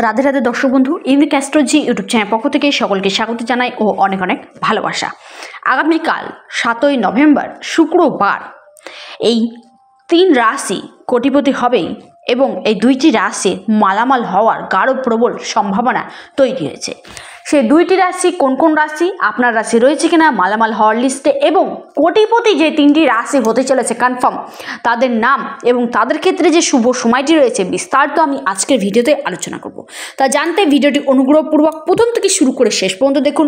রাধে রাধে দর্শক বন্ধু, unique astrology YouTube channel পক্ষ থেকে সকলকে স্বাগত জানাই ও অনেক অনেক ভালোবাসা। আগামীকাল 7ই নভেম্বর শুক্রবার এই 3 রাশি কোটিপতি হবেই এবং এই 2টি রাশি মালামাল হওয়ার গাঢ় প্রবল সম্ভাবনা তৈরি হয়েছে। সেই 2টি রাশি কোন কোন রাশি, আপনার রাশি রয়েছে কিনা মালামাল হওয়ার লিস্টে, এবং কোটিপতি যে 3টি রাশি হতে চলেছে কনফার্ম, তাদের নাম এবং তাদের ক্ষেত্রে যে শুভ সময়টি রয়েছে বিস্তারিত আমি আজকের ভিডিওতে আলোচনা করব। তা জানতে ভিডিওটি অনুগ্রহপূর্বক প্রথম থেকে শুরু করে শেষ পর্যন্ত দেখুন।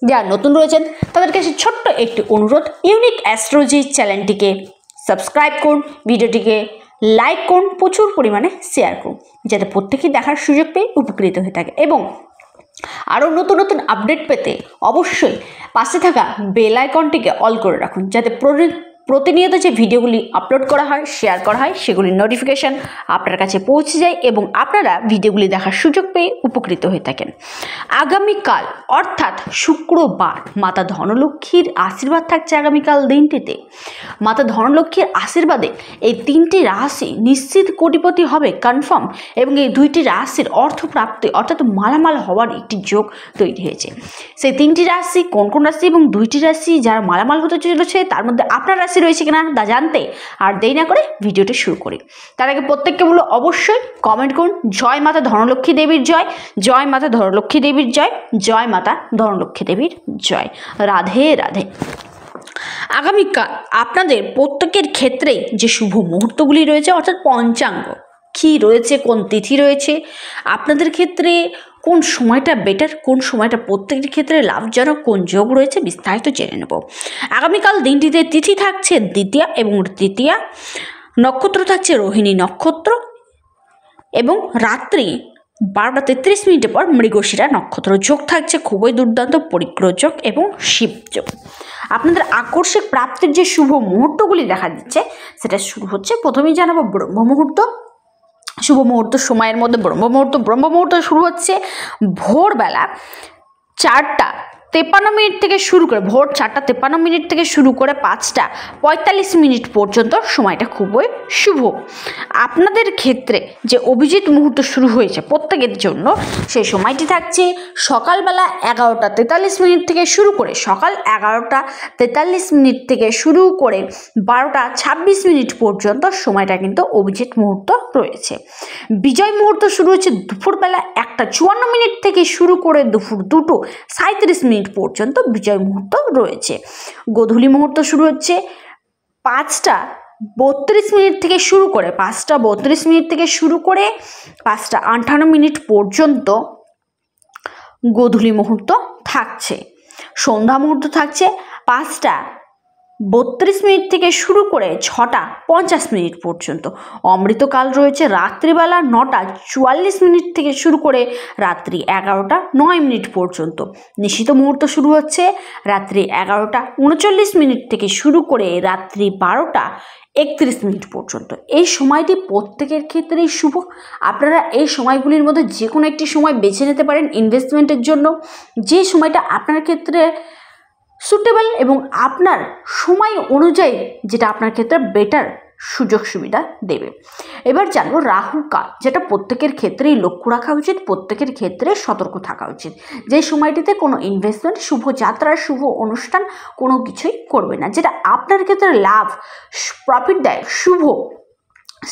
যারা নতুন রয়েছেন তাদের কাছে ছোট্ট একটি অনুরোধ, ইউনিক অ্যাস্ট্রোলজি চ্যানেলটিকে সাবস্ক্রাইব করুন, ভিডিওটিকে লাইক করুন, প্রচুর পরিমাণে শেয়ার করুন, যাতে প্রত্যেকেই দেখার সুযোগ পেয়ে উপকৃত হয়ে থাকে। এবং আরও নতুন নতুন আপডেট পেতে অবশ্যই পাশে থাকা বেল আইকনটিকে অল করে রাখুন, যাতে প্রতিনিয়ত যে ভিডিওগুলি আপলোড করা হয়, শেয়ার করা হয়, সেগুলির নোটিফিকেশান আপনার কাছে পৌঁছে যায় এবং আপনারা ভিডিওগুলি দেখার সুযোগ পেয়ে উপকৃত হয়ে থাকেন। আগামীকাল অর্থাৎ শুক্রবার মাতা ধনলক্ষ্মীর আশীর্বাদ থাকছে আগামীকাল দিনটিতে। মাতা ধনলক্ষ্মীর আশীর্বাদে এই 3টি রাশি নিশ্চিত কোটিপতি হবে কনফার্ম, এবং এই 2টি রাশির অর্থপ্রাপ্তি অর্থাৎ মালামাল হওয়ার একটি যোগ তৈরি হয়েছে। সেই 3টি রাশি কোন কোন রাশি এবং 2টি রাশি যারা মালামাল হতে চলেছে তার মধ্যে আপনার রাশি রয়েছে কিনা তা জানতে আর দেরি না করে ভিডিওটি শুরু করি। তার আগে প্রত্যেককে বলো অবশ্যই কমেন্ট করুন জয় মাতা ধনলক্ষ্মী দেবীর জয়, জয় মাতা ধনলক্ষ্মী দেবীর জয়, জয় মাতা ধনলক্ষ্মী দেবীর জয়। রাধে রাধে। আগামীকাল আপনাদের প্রত্যেকের ক্ষেত্রেই যে শুভ মুহূর্তগুলি রয়েছে অর্থাৎ পঞ্চাঙ্গ কী রয়েছে, কোন তিথি রয়েছে, আপনাদের ক্ষেত্রে কোন সময়টা বেটার, কোন সময়টা প্রত্যেকের ক্ষেত্রে লাভজনক, কোন যোগ রয়েছে বিস্তারিত জেনে নেব। আগামীকাল দিনটিতে তিথি থাকছে দ্বিতীয়া এবং তৃতীয়া, নক্ষত্র থাকছে রোহিণী নক্ষত্র এবং রাত্রি 12টা 33 পর মৃগশিরা নক্ষত্র। যোগ থাকছে খুবই দুর্দান্ত পরিগ্রহ যোগ এবং শিব যোগ। আপনাদের আকস্মিক প্রাপ্তির যে শুভ মুহূর্তগুলি দেখা দিচ্ছে সেটা শুরু হচ্ছে, প্রথমেই জানাবো ব্রহ্ম মুহূর্ত। শুভ মুহূর্ত সময়ের মধ্যে ব্রহ্ম মুহূর্ত শুরু হচ্ছে ভোরবেলা 4টা 53 থেকে শুরু করে, ভোর 4টা 53 থেকে শুরু করে 5টা 45 পর্যন্ত সময়টা খুবই শুভ। আপনাদের ক্ষেত্রে যে অভিজিৎ মুহূর্ত শুরু হয়েছে প্রত্যেকের জন্য, সেই সময়টি থাকছে সকালবেলা 11টা 43 থেকে শুরু করে, সকাল 11টা 43 থেকে শুরু করে 12টা 26 পর্যন্ত সময়টা কিন্তু অভিজিৎ মুহূর্ত রয়েছে। বিজয় মুহূর্ত শুরু হচ্ছে দুপুরবেলা 1টা 54 থেকে শুরু করে দুপুর 2টো 37 পর্যন্ত বিজয় মুহূর্ত রয়েছে। গোধূলি মুহূর্ত শুরু হচ্ছে 5টা 32 থেকে শুরু করে, 5টা 32 থেকে শুরু করে 5টা 58 পর্যন্ত গোধূলি মুহূর্ত থাকছে। সন্ধ্যা মুহূর্ত থাকছে 5টা 32 থেকে শুরু করে 6টা 50 পর্যন্ত। অমৃতকাল রয়েছে রাত্রিবেলা 9টা 44 থেকে শুরু করে রাত্রি 11টা 9 পর্যন্ত। নিশিত মুহূর্ত শুরু হচ্ছে রাত্রি 11টা 39 থেকে শুরু করে রাত্রি 12টা 31 পর্যন্ত। এই সময়টি প্রত্যেকের ক্ষেত্রেই শুভ। আপনারা এই সময়গুলির মধ্যে যে কোনো একটি সময় বেছে নিতে পারেন ইনভেস্টমেন্টের জন্য, যে সময়টা আপনার ক্ষেত্রে সুটেবল এবং আপনার সময় অনুযায়ী যেটা আপনার ক্ষেত্রে বেটার সুযোগ সুবিধা দেবে। এবার জানবো রাহুকাল, যেটা প্রত্যেকের ক্ষেত্রেই লক্ষ্য রাখা উচিত, প্রত্যেকের ক্ষেত্রে সতর্ক থাকা উচিত। যে সময়টিতে কোনো ইনভেস্টমেন্ট, শুভ যাত্রা, শুভ অনুষ্ঠান কোনো কিছুই করবে না, যেটা আপনার ক্ষেত্রে লাভ প্রফিট দেয়, শুভ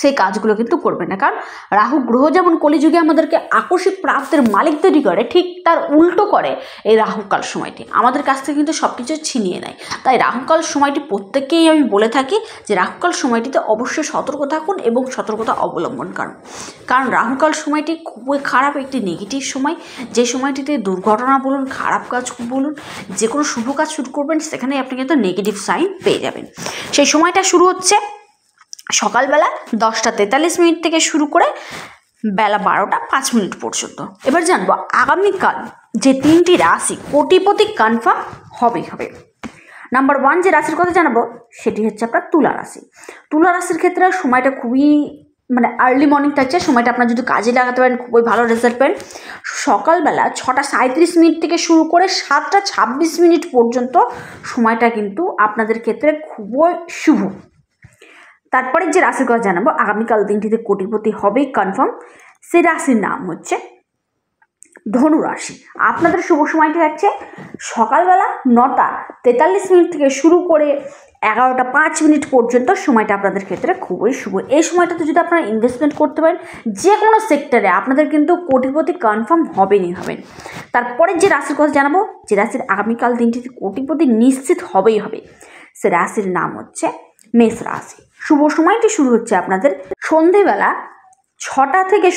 সেই কাজগুলো কিন্তু করবে না। কারণ রাহু গ্রহ যেমন কলিযুগে আমাদেরকে আকস্মিক প্রাপ্তির মালিক তৈরি করে, ঠিক তার উল্টো করে এই রাহুকাল সময়টি, আমাদের কাছ থেকে কিন্তু সব কিছু ছিনিয়ে নেয়। তাই রাহুকাল সময়টি প্রত্যেককেই আমি বলে থাকি যে রাহুকাল সময়টিতে অবশ্যই সতর্ক থাকুন এবং সতর্কতা অবলম্বন করুন। কারণ রাহুকাল সময়টি খুবই খারাপ একটি নেগেটিভ সময়, যে সময়টিতে দুর্ঘটনা বলুন, খারাপ কাজ বলুন, যে কোনো শুভ কাজ শুরু করবেন সেখানে আপনি কিন্তু নেগেটিভ সাইন পেয়ে যাবেন। সেই সময়টা শুরু হচ্ছে সকালবেলা 10টা 43 থেকে শুরু করে বেলা 12টা 5 পর্যন্ত। এবার জানবো আগামীকাল যে 3টি রাশি কোটিপতি কনফার্ম হবে। নাম্বার 1 যে রাশির কথা জানাবো সেটি হচ্ছে আপনার তুলা রাশি। তুলা রাশির ক্ষেত্রে সময়টা খুবই আর্লি মর্নিং থাকছে। সময়টা আপনার যদি কাজে লাগাতে পারেন খুবই ভালো রেজাল্ট পাবেন। সকালবেলা 6টা 37 থেকে শুরু করে 7টা 26 পর্যন্ত সময়টা কিন্তু আপনাদের ক্ষেত্রে খুবই শুভ। তারপরে যে রাশির কথা জানাবো আগামীকাল দিনটিতে কোটিপতি হবেই কনফার্ম, সেই রাশির নাম হচ্ছে ধনু রাশি, আপনাদের শুভ সময়টি থাকছে সকালবেলা 9:43 থেকে শুরু করে 11:05 পর্যন্ত। সময়টা আপনাদের ক্ষেত্রে খুবই শুভ। এই সময়টাতে যদি আপনারা ইনভেস্টমেন্ট করতে পারেন যে কোনো সেক্টরে, আপনাদের কিন্তু কোটিপতি কনফার্ম হবেনই হবেন। তারপরে যে রাশির কথা জানাবো, যে রাশির আগামীকাল দিনটিতে কোটিপতি নিশ্চিত হবেই হবে, সে রাশির নাম হচ্ছে মেষ রাশি। শুভ সময়টি শুরু হচ্ছে আপনাদের সন্ধে 6টা থেকে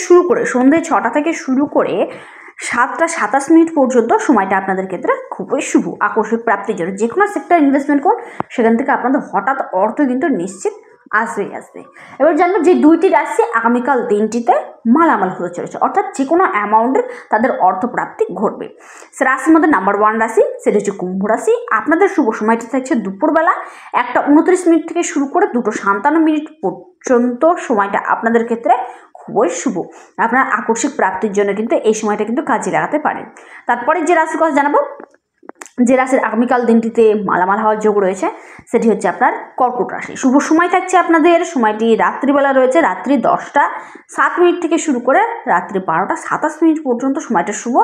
শুরু করে 7:27 পর্যন্ত। সময়টা আপনাদের ক্ষেত্রে খুবই শুভ। আকস্মিক প্রাপ্তির জন্য যে কোনো সেক্টর ইনভেস্টমেন্ট করুন, সেখান থেকে আপনাদের হঠাৎ অর্থ কিন্তু নিশ্চিত আসবে। এবার জানবো যে 2টি রাশি আগামীকাল দিনটিতে মালামাল হতে চলেছে, অর্থাৎ যে কোনো অ্যামাউন্টের তাদের অর্থপ্রাপ্তি ঘটবে। সে রাশির মধ্যে নাম্বার 1 রাশি, সেটা হচ্ছে কুম্ভ রাশি। আপনাদের শুভ সময়টি থাকছে দুপুরবেলা 1:29 থেকে শুরু করে 2:57 পর্যন্ত। সময়টা আপনাদের ক্ষেত্রে খুবই শুভ। আপনার আকস্মিক প্রাপ্তির জন্য কিন্তু এই সময়টা কিন্তু কাজে লাগাতে পারেন। তারপরে যে রাশির কথা জানাবো, যে রাশির আগামীকাল দিনটিতে মালামাল হওয়ার যোগ রয়েছে, সেটি হচ্ছে আপনার কর্কট রাশি। শুভ সময় থাকছে আপনাদের, সময়টি রাত্রিবেলা রয়েছে, রাত্রি 10:07 থেকে শুরু করে রাত্রি 12:27 পর্যন্ত। সময়টা শুভ,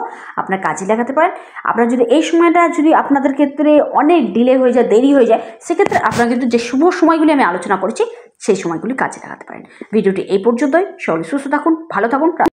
আপনার কাজে লাগাতে পারেন। আপনার যদি এই সময়টা যদি আপনাদের ক্ষেত্রে অনেক ডিলে হয়ে যায়, দেরি হয়ে যায়, সেক্ষেত্রে আপনারা কিন্তু যে শুভ সময়গুলি আমি আলোচনা করেছি সেই সময়গুলি কাজে লাগাতে পারেন। ভিডিওটি এই পর্যন্তই। সকলে সুস্থ থাকুন, ভালো থাকুন।